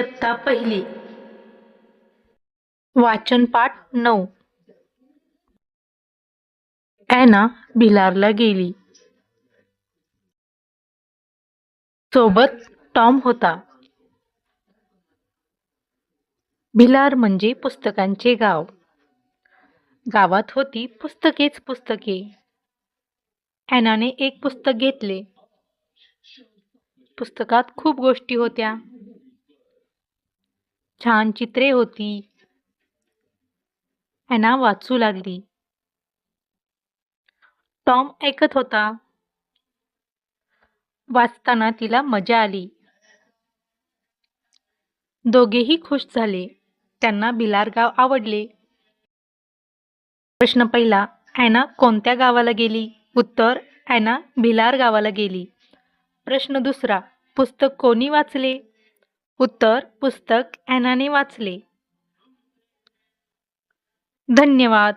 इयत्ता पहिली. वाचन पाठ 9. ॲना भिलारला गेली. सोबत टॉम होता. भिलार म्हणजे पुस्तकांचे गाव. गावात होती पुस्तकेच पुस्तके. ॲनाने एक पुस्तक घेतले. पुस्तकात खूप गोष्टी होत्या. छान चित्रे होती. ॲना वाचू लागली. टॉम ऐकत होता. वाचताना तिला मजा आली. दोघेही खुश झाले. त्यांना भिलार गाव आवडले. प्रश्न पहिला, ॲना कोणत्या गावाला गेली? उत्तर, ॲना भिलार गावाला गेली. प्रश्न दुसरा, पुस्तक कोणी वाचले? उत्तर, पुस्तक ॲनाने वाचले. धन्यवाद.